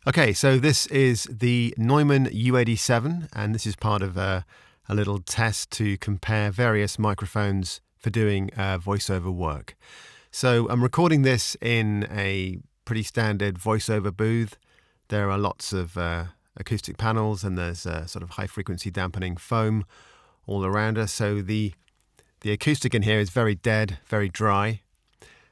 Okay, so this is the Neumann U87, and this is part of a little test to compare various microphones for doing voiceover work. So I'm recording this in a pretty standard voiceover booth. There are lots of acoustic panels, and there's sort of high-frequency dampening foam all around us. So the acoustic in here is very dead, very dry.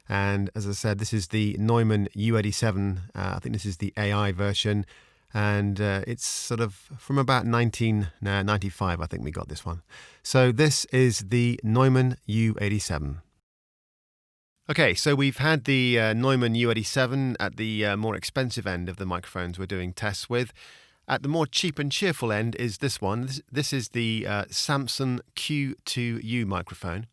And as I said, this is the Neumann U87. I think this is the AI version. And it's sort of from about 1995, I think we got this one. So this is the Neumann U87. Okay, so we've had the Neumann U87 at the more expensive end of the microphones we're doing tests with. At the more cheap and cheerful end is this one. This is the Samson Q2U microphone.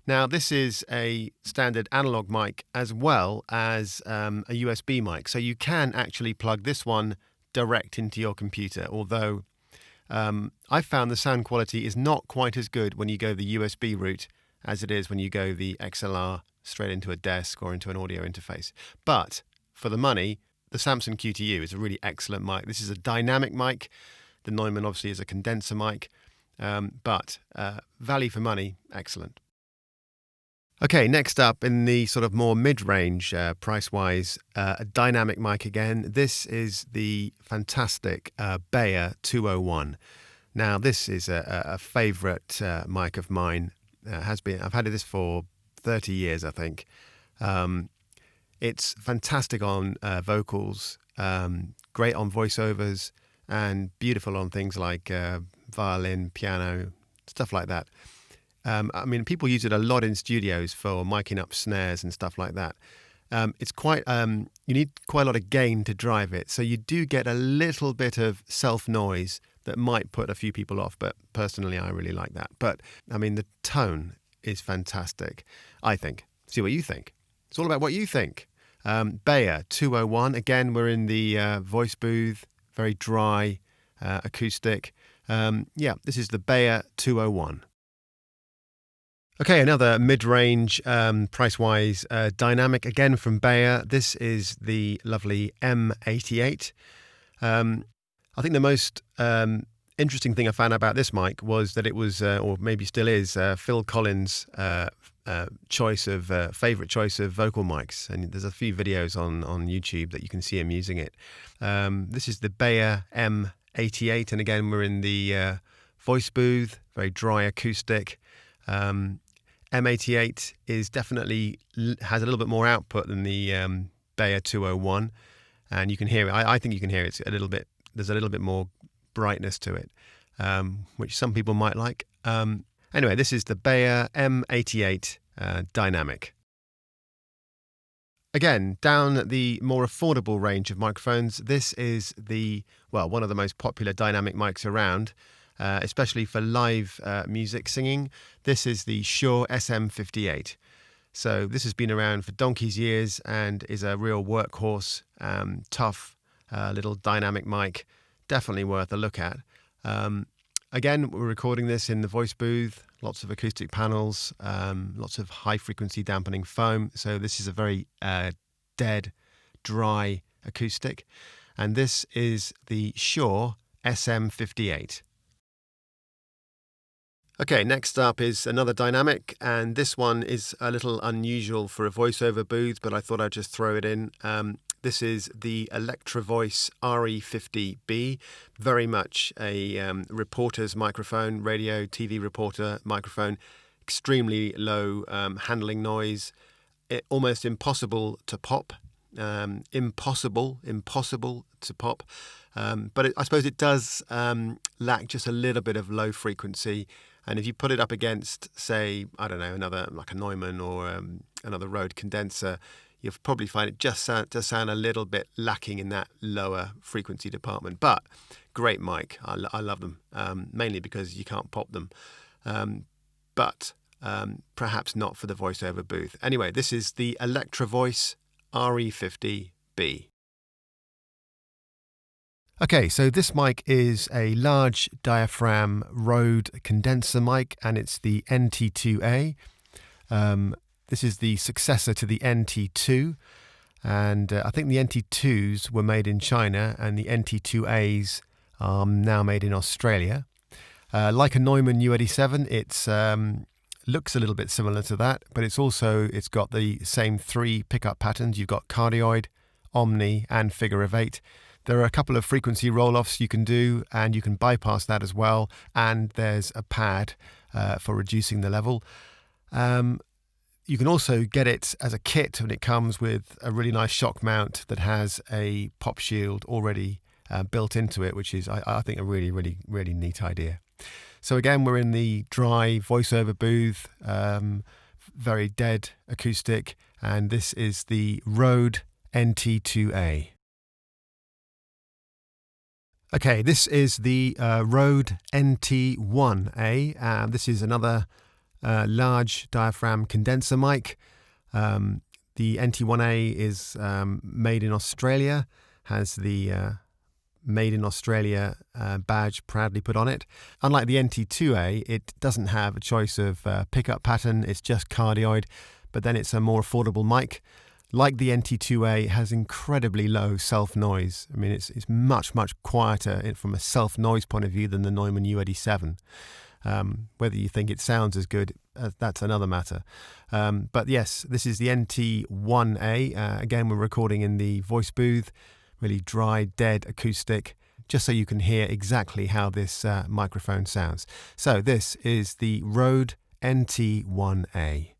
Now, this is a standard analog mic as well as a USB mic. So you can actually plug this one direct into your computer, although I found the sound quality is not quite as good when you go the USB route as it is when you go the XLR straight into a desk or into an audio interface. But for the money, the Samson Q2U is a really excellent mic. This is a dynamic mic. The Neumann obviously is a condenser mic, but value for money, excellent. Okay, next up in the sort of more mid-range price-wise, a dynamic mic again. This is the fantastic Beyer 201. Now, this is a favourite mic of mine. Has been. I've had this for 30 years, I think. It's fantastic on vocals, great on voiceovers, and beautiful on things like violin, piano, stuff like that. I mean, people use it a lot in studios for miking up snares and stuff like that. It's quite, you need quite a lot of gain to drive it. So you do get a little bit of self-noise that might put a few people off. But personally, I really like that. But I mean, the tone is fantastic, I think. See what you think. It's all about what you think. Beyer 201. Again, we're in the voice booth, very dry, acoustic. Yeah, this is the Beyer 201. Okay, another mid-range, price-wise, dynamic, again from Beyer. This is the lovely M88. I think the most interesting thing I found about this mic was that it was, or maybe still is, Phil Collins' choice of favourite choice of vocal mics. And there's a few videos on YouTube that you can see him using it. This is the Beyer M88, and again, we're in the voice booth, very dry acoustic. M88 is definitely has a little bit more output than the Beyer 201, and you can hear it. I think you can hear it. It's a little bit. There's a little bit more brightness to it, which some people might like. Anyway, this is the Beyer M88 dynamic. Again, down the more affordable range of microphones, this is one of the most popular dynamic mics around. Especially for live music singing. This is the Shure SM58. So this has been around for donkey's years and is a real workhorse, tough little dynamic mic. Definitely worth a look at. Again, we're recording this in the voice booth, lots of acoustic panels, lots of high-frequency dampening foam. So this is a very dead, dry acoustic. And this is the Shure SM58. Okay, next up is another dynamic, and this one is a little unusual for a voiceover booth, but I thought I'd just throw it in. This is the Electerovoice RE50B, very much a reporter's microphone, radio, TV reporter microphone, extremely low handling noise, almost impossible to pop, impossible to pop. But I suppose it does lack just a little bit of low frequency. And if you put it up against, say, I don't know, another like a Neumann or another Rode condenser, you'll probably find it just does sound a little bit lacking in that lower frequency department. But great mic. I love them, mainly because you can't pop them. But perhaps not for the voiceover booth. Anyway, this is the Electerovoice RE50B. Okay, so this mic is a large diaphragm Rode condenser mic, and it's the NT2A. This is the successor to the NT2. And I think the NT2s were made in China, and the NT2As are now made in Australia. Like a Neumann U87, it's looks a little bit similar to that, but it's got the same 3 pickup patterns. You've got cardioid, omni, and figure of 8. There are a couple of frequency roll-offs you can do, and you can bypass that as well. And there's a pad for reducing the level. You can also get it as a kit, and it comes with a really nice shock mount that has a pop shield already built into it, which is, I think, a really, really, really neat idea. So again, we're in the dry voiceover booth, very dead acoustic, and this is the Rode NT2A. Okay, this is the Rode NT1A. This is another large diaphragm condenser mic. The NT1A is made in Australia, has the Made in Australia badge proudly put on it. Unlike the NT2A, it doesn't have a choice of pickup pattern, it's just cardioid, but then it's a more affordable mic. Like the NT2A, it has incredibly low self-noise. I mean, it's much, much quieter from a self-noise point of view than the Neumann U87. Whether you think it sounds as good, that's another matter. But yes, this is the NT1A. Again, we're recording in the voice booth, really dry, dead acoustic, just so you can hear exactly how this microphone sounds. So this is the Rode NT1A.